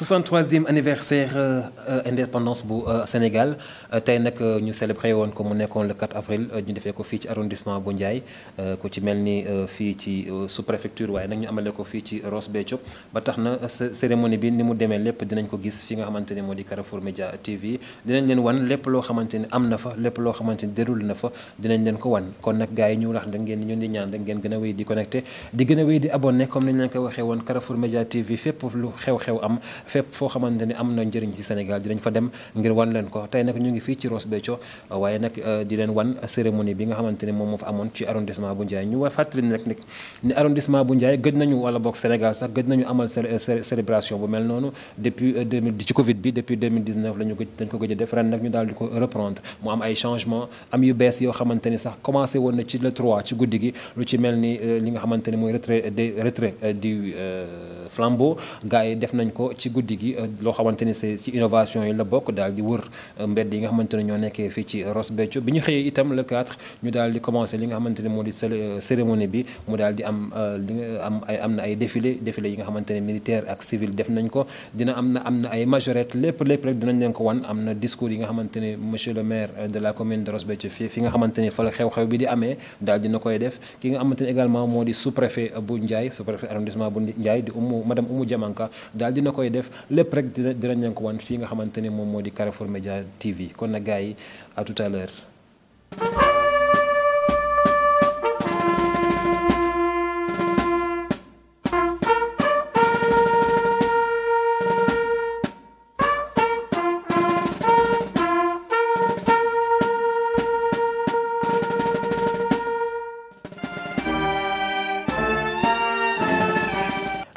63e anniversaire indépendance bu Sénégal tey nag ñu célébré woon ko mu nekkoon le 4 avril ñu defee ko fii ci arrondissement bu Ndiaye ku ci mel ni fii ci sous-préfecture waaye nag ñu amale ko fii ci Ross Béthio ba tax na cérémonie bi ni mu demee lépp dinañ ko gis fi nga xamante ne moo di Carrefour Média TV dinañ leen wan lépp loo xamante ni am na fa lépp loo xamante ni déroulé na fa dinañ leen ko wan kon nag gars yi ñu wax da ngeen ñun di ñaan da ngeen gën a wéy di connecté di gën a wéy di abonné comme ni ñu leen ko waxee woon Carrefour Média TV fépp lu xew-xew am fépp foo xamante ni am na njëriñ ci Sénégal dinañ fa dem ngir wan leen ko tey nag ñu ngi fii ci Ross Béthio waaye nag di leen wan cérémonie bi nga xamante ni moom moo fa amoon ci arrondissement bu Ndiaye ñu war fàttali ni rek ni arrondissement bu Ndiaye gëj nañu wala boog Sénégal sax gëj nañu amal célébration bu mel noonu depuis ci Covid bi depuis 2019 lañu gëj dañ ko gëj a def ren nag ñu daal di ko reprendre mu am ay changement am yu bees yoo xamante ni sax commencé woon na ci le 3 ci guddi gi lu ci mel ni li nga xamante ni mooy retrait du flambeau gars yi def nañ ko ci guddi gi loo xamante ni c'est ci innovation yi la bokk daal di wër mbedd yi nga xamante ne ñoo nekkee fii ci Ross Béthio bi ñu xëyee itam le 4 ñu daal di commencé li nga xamante ne moo di cérémonie bi mu daal di am am na ay défilé yi nga xamante ne militaire ak civil def nañ ko am na ay majorette lépp rek dinañ leen ko wan am na discours yi nga xamante ne monsieur le maire de la commune de Ross Béthio fi nga xamante ne fa la xew-xew bi di amee daal dina koy def ki nga xamante ne également moo di sous-préfet bu Ndiaye sous-préfet arrondissement bu Ndiaye di madame Oumou Diamanka daal dina koy def lépp rek dinañ leen ko wan fii nga xamante ne moom moo di Carrefour Média TV kon nag gars yi à tout à l'heure.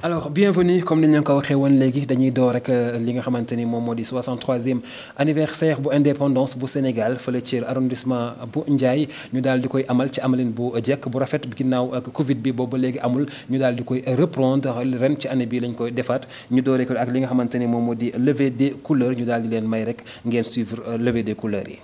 Alors bienvenue comme ni ñu ko waxee woon léegi dañuy door rek li nga xamante ni moom moo di 63e anniversaire bu indépendance bu Sénégal fële ci arrondissement bu Ndiaye ñu daal di koy amal ci amalin bu jekk bu rafet ginnaaw ak Covid bi boobu léegi amul ñu daal di koy reprendre ren ci année bii lañ koy defaat ñu dooree ko ak li nga xamante ni moom moo di levée des couleurs ñu daal di leen may rek ngeen suivre levée des couleurs yi.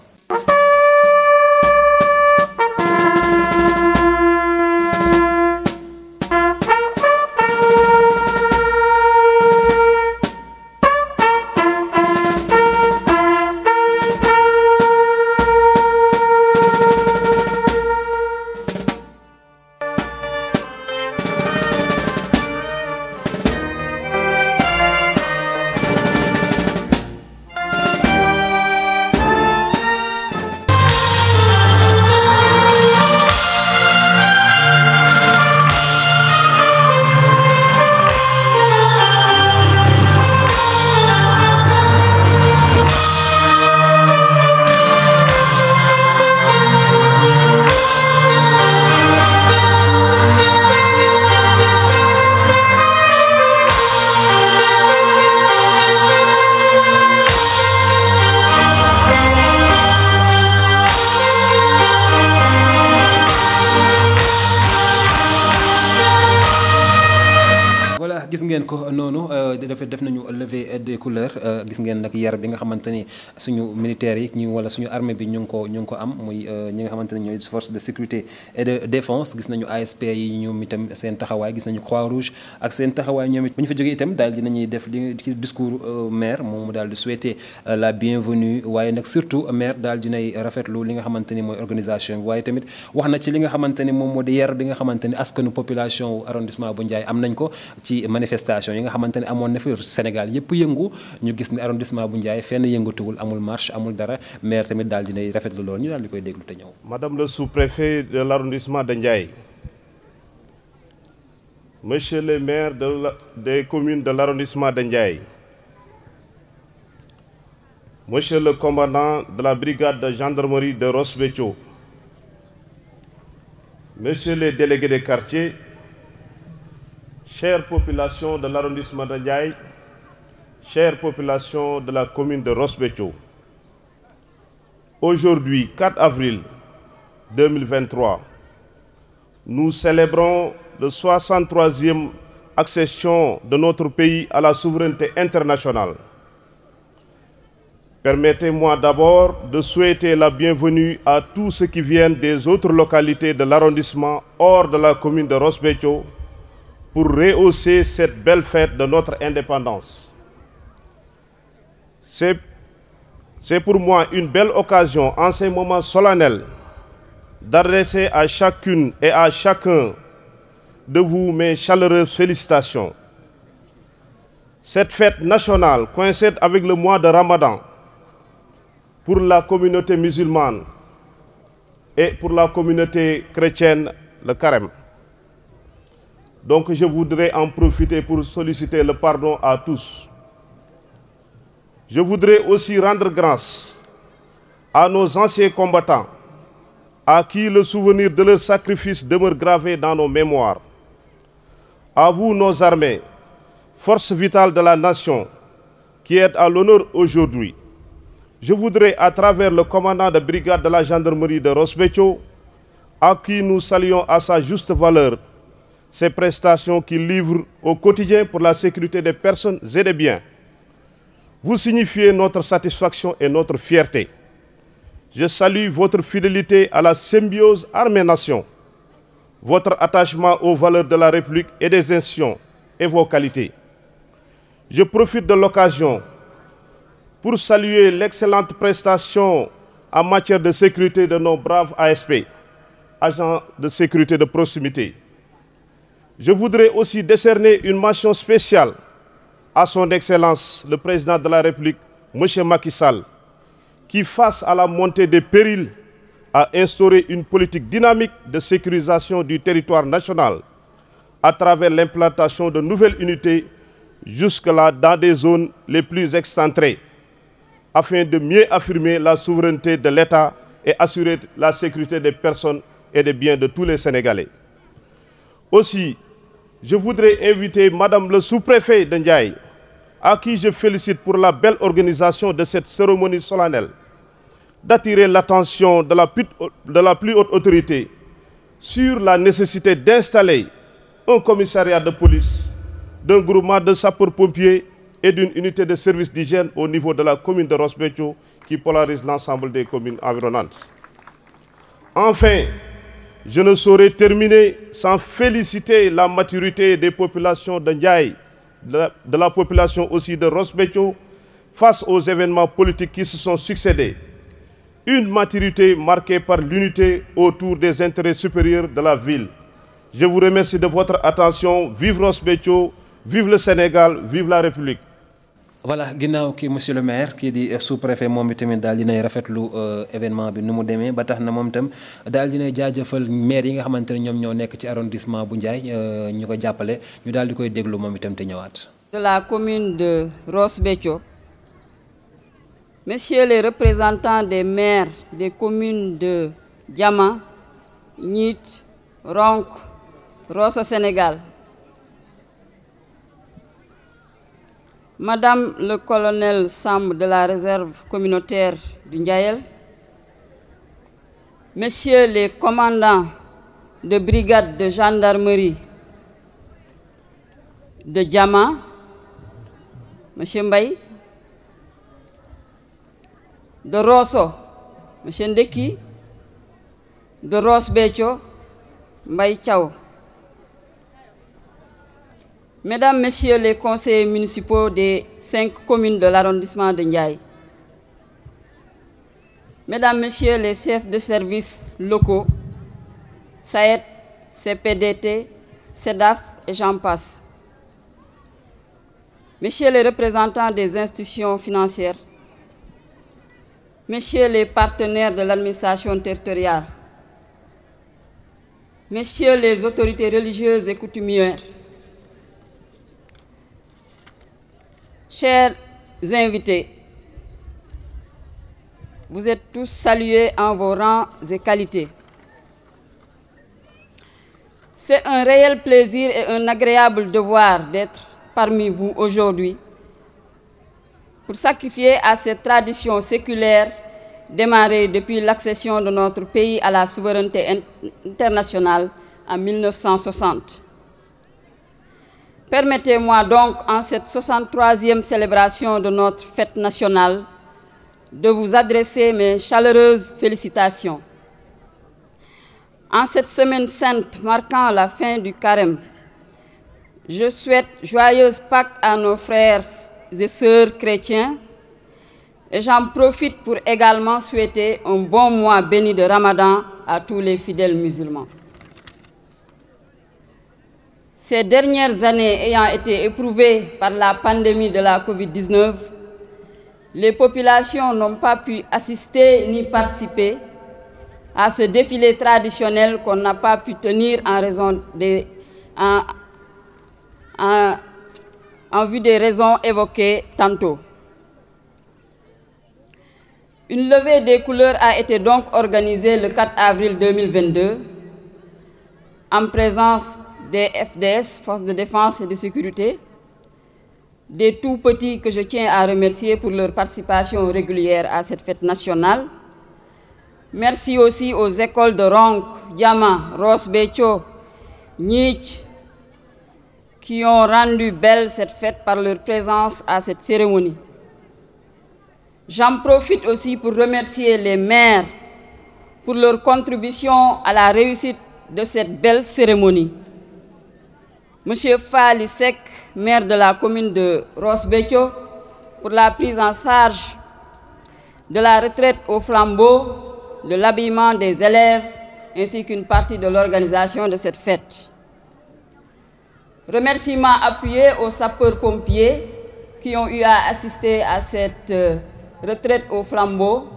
gis ngeen ko noonu def nañu levée des couleurs gis ngeen nag yar bi nga xamante ni suñu militaires yi wala suñu armée bi ñu ngi ko am muy ñi nga xamante ni ñooy force de sécurité et de défense gis nañu ASP yi ñoom itam seen taxawaay gis nañu Croix-Rouge ak seen taxawaay ñoom it bu ñu fa jógee itam daal dinañuy def li discours maire moom mu daal di souhaiter la bienvenue waaye nag surtout maire daal dinay rafetlu li nga xamante ni mooy organisation bi waaye tamit wax na ci li nga xamante ni moom moo di yar bi nga xamante ni askanu population wu arrondissement bu Ndiaye am nañ ko ci manifestation yi nga xamante ne amoon na fi Sénégal yëpp yëngu ñu gis ne arrondissement bu Ndiaye fenn yëngatuwul amul marche amul dara maire tamit daal dinay rafetlu loolu ñu daal di koy déglu te ñëw. Madame le sous-préfet de l'arrondissement de Ndiaye, Monsieur le maire des communes de l'arrondissement de Ndiaye, Monsieur le commandant de la brigade de gendarmerie de Ross Béthio, Monsieur les délégués des quartiers, chère population de l'arrondissement de Ndiaye, chère population de la commune de Ross Béthio. Aujourd'hui, 4 avril 2023, nous célébrons le 63e accession de notre pays à la souveraineté internationale. Permettez-moi d'abord de souhaiter la bienvenue à tous ceux qui viennent des autres localités de l'arrondissement hors de la commune de Ross Béthio pour rehausser cette belle fête de notre indépendance. C'est pour moi une belle occasion en ces moments solennels d'adresser à chacune et à chacun de vous mes chaleureuses félicitations. Cette fête nationale coïncide avec le mois de Ramadan pour la communauté musulmane et pour la communauté chrétienne, le carême. Donc je voudrais en profiter pour solliciter le pardon à tous. Je voudrais aussi rendre grâce à nos anciens combattants, à qui le souvenir de leur sacrifice demeure gravé dans nos mémoires. À vous, nos armées, force vitale de la nation, qui êtes à l'honneur aujourd'hui. Je voudrais, à travers le commandant de brigade de la gendarmerie de Ross Béthio, à qui nous saluons à sa juste valeur, ces prestations qu'il livre au quotidien pour la sécurité des personnes et des biens. Vous signifiez notre satisfaction et notre fierté. Je salue votre fidélité à la symbiose armée-nation, votre attachement aux valeurs de la République et des institutions et vos qualités. Je profite de l'occasion pour saluer l'excellente prestation en matière de sécurité de nos braves ASP, agents de sécurité de proximité. Je voudrais aussi décerner une mention spéciale à son Excellence, le Président de la République, M. Macky Sall, qui, face à la montée des périls, a instauré une politique dynamique de sécurisation du territoire national à travers l'implantation de nouvelles unités jusque-là dans des zones les plus excentrées, afin de mieux affirmer la souveraineté de l'État et assurer la sécurité des personnes et des biens de tous les Sénégalais. Aussi, je voudrais inviter Madame le sous-préfet de Ndiaye, à qui je félicite pour la belle organisation de cette cérémonie solennelle, d'attirer l'attention de la plus haute autorité sur la nécessité d'installer un commissariat de police, d'un groupement de sapeurs-pompiers et d'une unité de service d'hygiène au niveau de la commune de Ross Béthio qui polarise l'ensemble des communes environnantes. Enfin, je ne saurais terminer sans féliciter la maturité des populations de Ndiaye, de la population aussi de Ross Béthio, face aux événements politiques qui se sont succédés. Une maturité marquée par l'unité autour des intérêts supérieurs de la ville. Je vous remercie de votre attention. Vive Ross Béthio, vive le Sénégal, vive la République. Voilà, ginnaaw ki monsieur le maire kii di sous-préfet moom itamit daal dinay rafetlu événement bi nu mu demee ba tax na moom itam daal dinay jaajëfal maire yi nga xamante ne ñoom ñoo nekk ci arrondissement bu Ndiaye ñu ko jàppale ñu daal di koy déglu moom itam te ñëwaat. De la commune de Ross Béthio, messieurs les représentants des maires des communes de Diama, Nit, Ronk, Rosso Sénégal, Madame le colonel Samb de la réserve communautaire du Ndiayel, messieurs les commandants de brigade de gendarmerie de Diama, monsieur Mbaye, de Rosso, monsieur Ndeki, de Ross Béthio, Mbaye Thiaw. Mesdames, Messieurs les conseillers municipaux des 5 communes de l'arrondissement de Ndiaye, Mesdames, Messieurs les chefs de services locaux, SAED, CPDT, SEDAF et j'en passe, Messieurs les représentants des institutions financières, Messieurs les partenaires de l'administration territoriale, Messieurs les autorités religieuses et coutumières, chers invités, vous êtes tous salués en vos rangs et qualités. C'est un réel plaisir et un agréable devoir d'être parmi vous aujourd'hui pour sacrifier à cette tradition séculaire démarrée depuis l'accession de notre pays à la souveraineté internationale en 1960. Permettez-moi donc, en cette 63e célébration de notre fête nationale, de vous adresser mes chaleureuses félicitations. En cette semaine sainte marquant la fin du carême, je souhaite joyeuse Pâques à nos frères et sœurs chrétiens Et j'en profite pour également souhaiter un bon mois béni de Ramadan à tous les fidèles musulmans. Ces dernières années ayant été éprouvées par la pandémie de la Covid-19, les populations n'ont pas pu assister ni participer à ce défilé traditionnel qu'on n'a pas pu tenir en vue des raisons évoquées tantôt. Une levée des couleurs a été donc organisée le 4 avril 2022 en présence des FDS, Forces de défense et de sécurité, des tout-petits que je tiens à remercier pour leur participation régulière à cette fête nationale. Merci aussi aux écoles de Ronk, Diama, Ross Béthio, Nich, qui ont rendu belle cette fête par leur présence à cette cérémonie. J'en profite aussi pour remercier les maires pour leur contribution à la réussite de cette belle cérémonie. Monsieur Fali Sek, maire de la commune de Ross Béthio, pour la prise en charge de la retraite au flambeau, de l'habillement des élèves, ainsi qu'une partie de l'organisation de cette fête. Remerciements appuyés aux sapeurs-pompiers qui ont eu à assister à cette retraite au flambeau.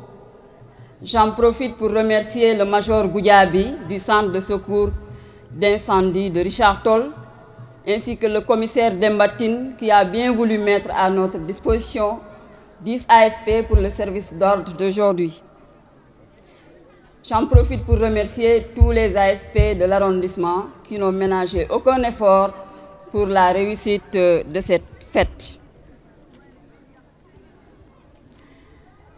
J'en profite pour remercier le major Goudiaby du centre de secours d'incendie de Richard Toll, ainsi que le commissaire Dembatine qui a bien voulu mettre à notre disposition 10 ASP pour le service d'ordre d'aujourd'hui. J'en profite pour remercier tous les ASP de l'arrondissement qui n'ont ménagé aucun effort pour la réussite de cette fête.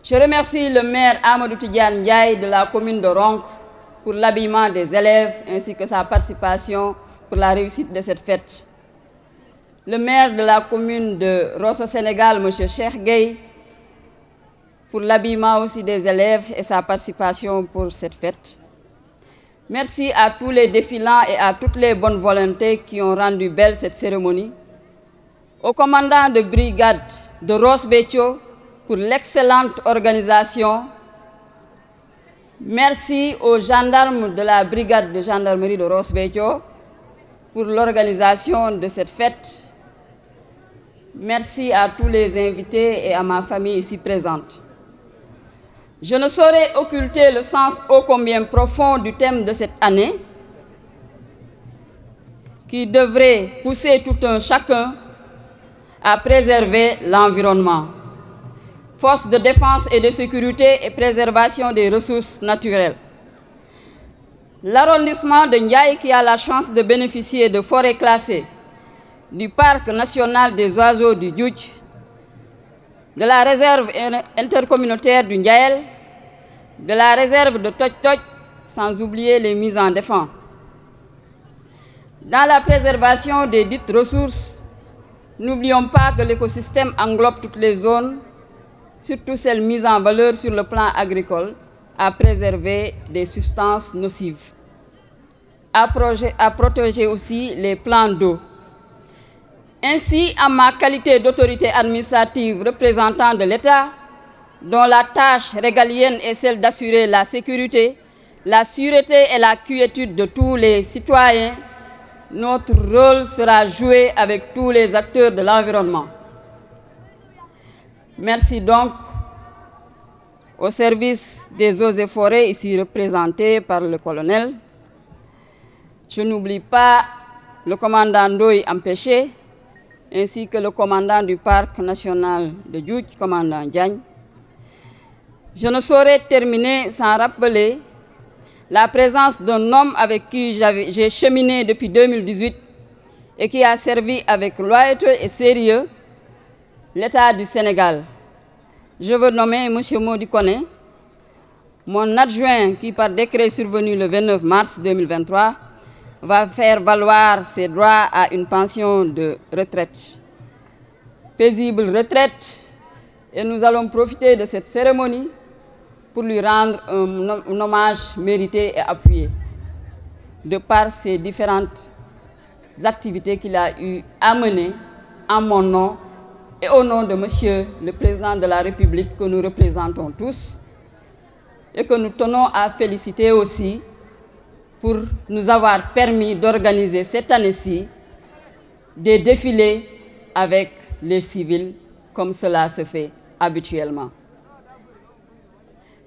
Je remercie le maire Amadou Tidiane Ndiaye de la commune de Ronk pour l'habillement des élèves ainsi que sa participation pour la réussite de cette fête. Le maire de la commune de Rosso Sénégal, M. Cheikh Gueye, pour l'habillement aussi des élèves et sa participation pour cette fête. Merci à tous les défilants et à toutes les bonnes volontés qui ont rendu belle cette cérémonie. Au commandant de brigade de Ross Béthio pour l'excellente organisation. Merci aux gendarmes de la brigade de gendarmerie de Ross Béthio pour l'organisation de cette fête. Merci à tous les invités et à ma famille ici présente. Je ne saurais occulter le sens ô combien profond du thème de cette année qui devrait pousser tout un chacun à préserver l'environnement. Force de défense et de sécurité et préservation des ressources naturelles. L'arrondissement de Ndiaye, qui a la chance de bénéficier de forêts classées, du parc national des oiseaux du Djoudj, de la réserve intercommunautaire du Ndiaël, de la réserve de Toj, sans oublier les mises en défense. Dans la préservation des dites ressources, n'oublions pas que l'écosystème englobe toutes les zones, surtout celles mises en valeur sur le plan agricole, à préserver des substances nocives, à protéger aussi les plans d'eau. Ainsi, en ma qualité d'autorité administrative représentant de l'État, dont la tâche régalienne est celle d'assurer la sécurité, la sûreté et la quiétude de tous les citoyens, notre rôle sera joué avec tous les acteurs de l'environnement. Merci donc au service des eaux et forêts, ici représenté par le colonel. Je n'oublie pas le commandant Ndoye Empêché, ainsi que le commandant du parc national de Djoudj, commandant Diagne. Je ne saurais terminer sans rappeler la présence d'un homme avec qui j'ai cheminé depuis 2018 et qui a servi avec loyauté et sérieux l'État du Sénégal. Je veux nommer M. Mody Koné, mon adjoint qui, par décret survenu le 29 mars 2023, va faire valoir ses droits à une pension de retraite. Paisible retraite, et nous allons profiter de cette cérémonie pour lui rendre un hommage mérité et appuyé, de par ses différentes activités qu'il a eu à mener en mon nom et au nom de Monsieur le Président de la République que nous représentons tous et que nous tenons à féliciter aussi pour nous avoir permis d'organiser cette année-ci des défilés avec les civils comme cela se fait habituellement.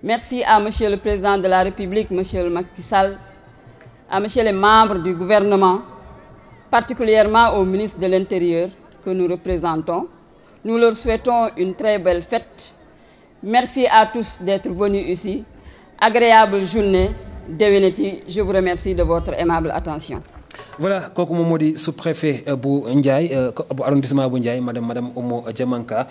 Merci à Monsieur le Président de la République, Monsieur Macky Sall, à Monsieur les membres du gouvernement, particulièrement au ministre de l'Intérieur que nous représentons. Nous leur souhaitons une très belle fête. Merci à tous d'être venus ici. Agréable journée. Déwénati, je vous remercie de votre aimable attention. Voilà kooku moom moo di sous-préfet bu Ndiaye bu arrondissement bu Ndiaye madame Oumou Diamanka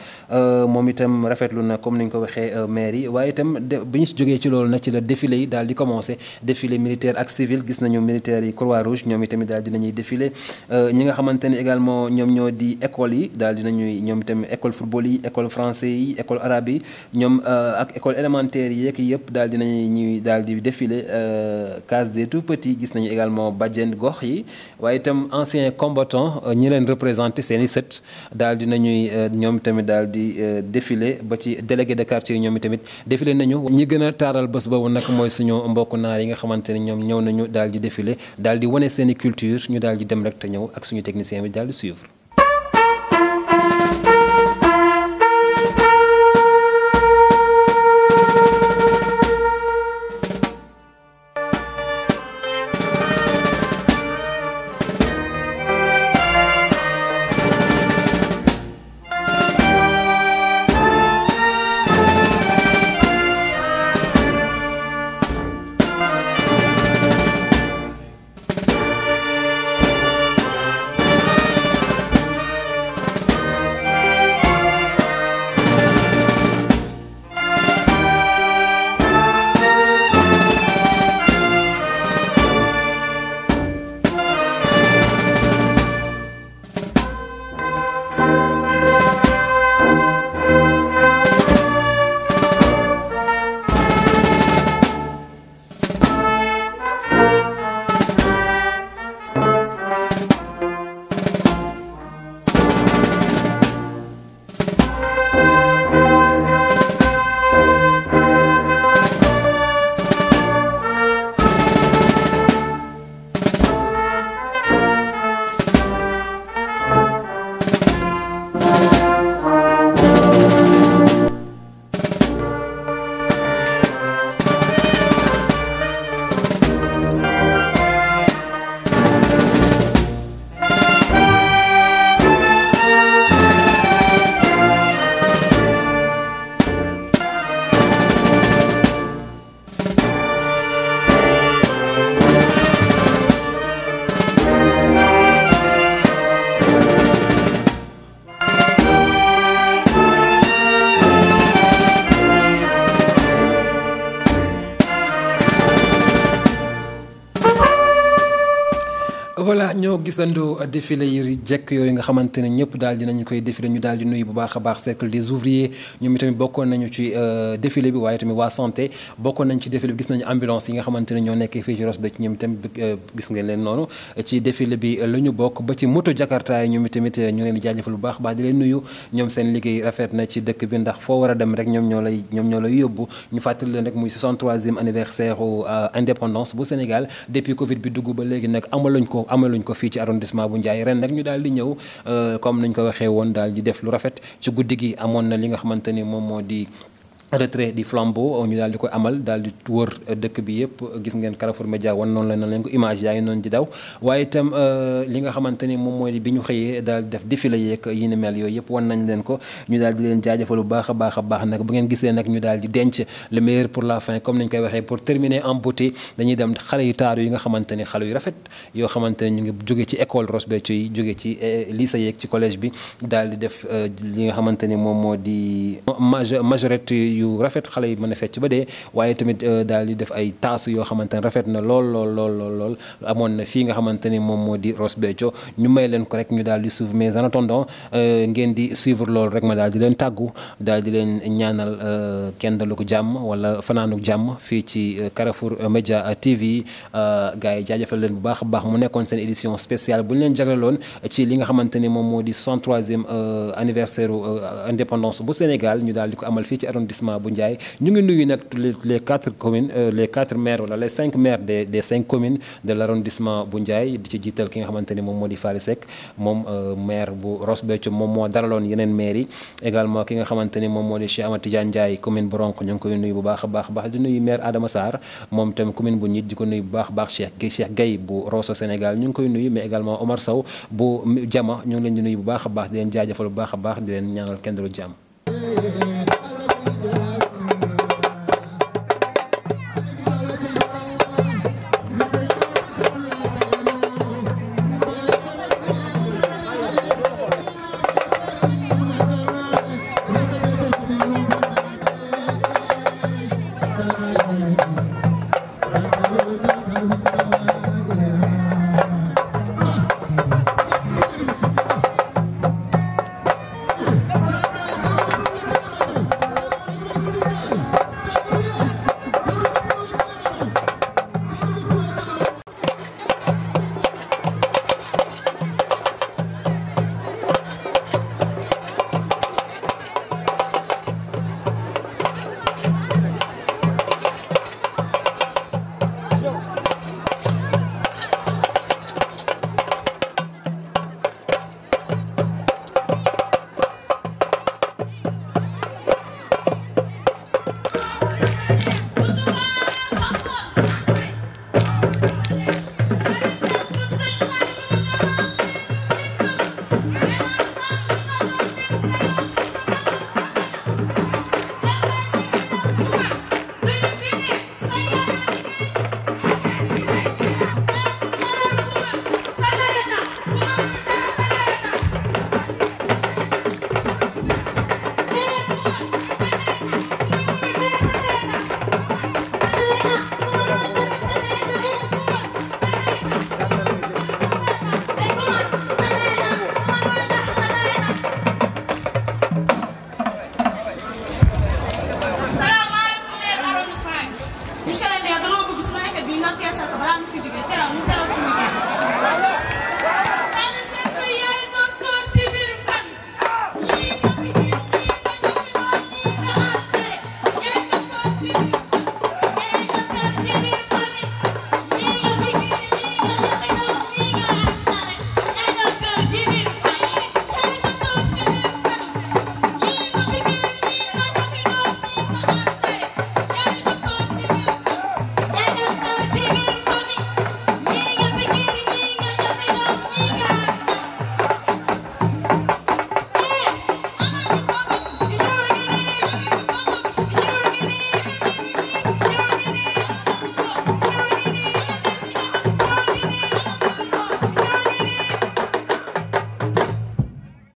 moom itam rafetlu na comme ni ñu ko waxee maire yi waaye itam bi ñu si jógee ci loolu nag ci la défilé yi daal di commencé défilé militaire ak civil gis nañu militaires yi Croix-Rouge ñoom itamit daal dinañuy défilé ñi nga xamante ne également ñoom ñoo di école yi daal dinañuy ñoom itam école football yi école français yi école arabe yi ñoom ak école élémentaire yi yëpp daal dinañuy ñuy daal di défilé case des tout petits gis nañu également bajjen gox yi waaye itam anciens combattants ñi leen représenté seen i sët daal di nañuy ñoom tamit daal di défilé ba ci délégué de quartier ñoom tamit défilé nañu. ñi gën a taaral bés boobu nag mooy suñu mbokku naar yi nga xamante ne ñoom ñëw nañu daal di défilé daal di wane seen i culture ñu daal di dem rek te ñëw ak suñu technicien bi daal di suivre. voilà ñoo gisandoo défilé yi jekk yooyu nga xamante ne ñëpp daal dinañu koy défilé ñu daal di nuyu bu baax a baax cercle des ouvriers ñoom itamit bokkoon nañu ci défilé bi waaye tamit waa santé bokkoon nañu ci défilé bi gis nañu ambulance yi nga xamante ne ñoo nekkee fii ci Ross Béthio ñoom itamit gis ngeen leen noonu ci défilé bi la ñu bokk ba ci moto Jakarta yi ñoom itamit ñu leen di jaajëfal bu baax baax di leen nuyu ñoom seen liggéey rafet na ci dëkk bi ndax foo war a dem rek ñoom ñoo lay yóbbu ñu fàttali leen rek muy 63e anniversaire indépendance bu Sénégal depuis Covid bi dugg ba léegi nag amaluñ ko fii ci arrondissement bu Ndiaye ren nag ñu daal di ñëw comme nañ ko waxee woon daal di def lu rafet ci guddi gi amoon na li nga xamante ni moom moo di retrait du flambeau ñu daal di koy amal daal di wër dëkk bi yëpp gis ngeen Carrefour Média wan noonu la na leen ko image yaa ngi noonu di daw waaye itam li nga xamante ni moom mooy bi ñu xëyee daal di def défilé yeeg yi ni mel yooyu yëpp wan nañ leen ko ñu daal di leen jaajëfal bu baax a baax a baax nag bu ngeen gisee nag ñu daal di denc le meilleur pour la fin comme nañ koy waxee pour terminer en beauté dañuy dem xale yu taaru yi nga xamante ni xale yu rafet yoo xamante ni ñu ngi jóge ci école Ross Béthio yi jóge ci lycée yeeg ci collège bi daal di def li nga xamante ni moom moo di majorette yu rafet xale yi mën a fecc ba dee waaye tamit daal di def ay taasu yoo xamante ne rafet na lool amoon na fii nga xamante ni moom moo di Ross Béthio ñu may leen ko rek ñu daal di suivre mais en attendant ngeen di suivre loolu rek ma daal di leen tàggu daal di leen ñaanal kenn dalu ko jàmm wala fanaanuk jàmm fii ci Carrefour Média TV gars yi jaajëfal leen bu baax a baax mu nekkoon seen édition spéciale bu ñu leen jagleloon ci li nga xamante ni moom moo di 63e anniversaire indépendance bu Sénégal ñu daal di ko amal fii ci arrondissement bu Ndiaye ñu ngi nuyu nag les 4 communes les 4 maires wala les 5 maires des 5 communes de l'arrondissement bu Ndiaye di ci jiital ki nga xamante ni moom moo di Fally Seck moom maire bu Ross Béthio moom moo daraloon yeneen maires yi également ki nga xamante ni moom moo di Cheikh Amadou Tidiane Ndiaye commune bu Ronk ñu ngi koy nuyu bu baax a baax di nuyu maire Adama Sarr moom tam commune bu Nit di ko nuyu bu baax a baax Cheikh Gueye bu Rosso Sénégal ñu ngi koy nuyu mais également Omar Sow bu Jama ñu ngi leen di nuyu bu baax a baax di leen jaajëfal bu baax a baax di leen ñaanal kenn du jàmm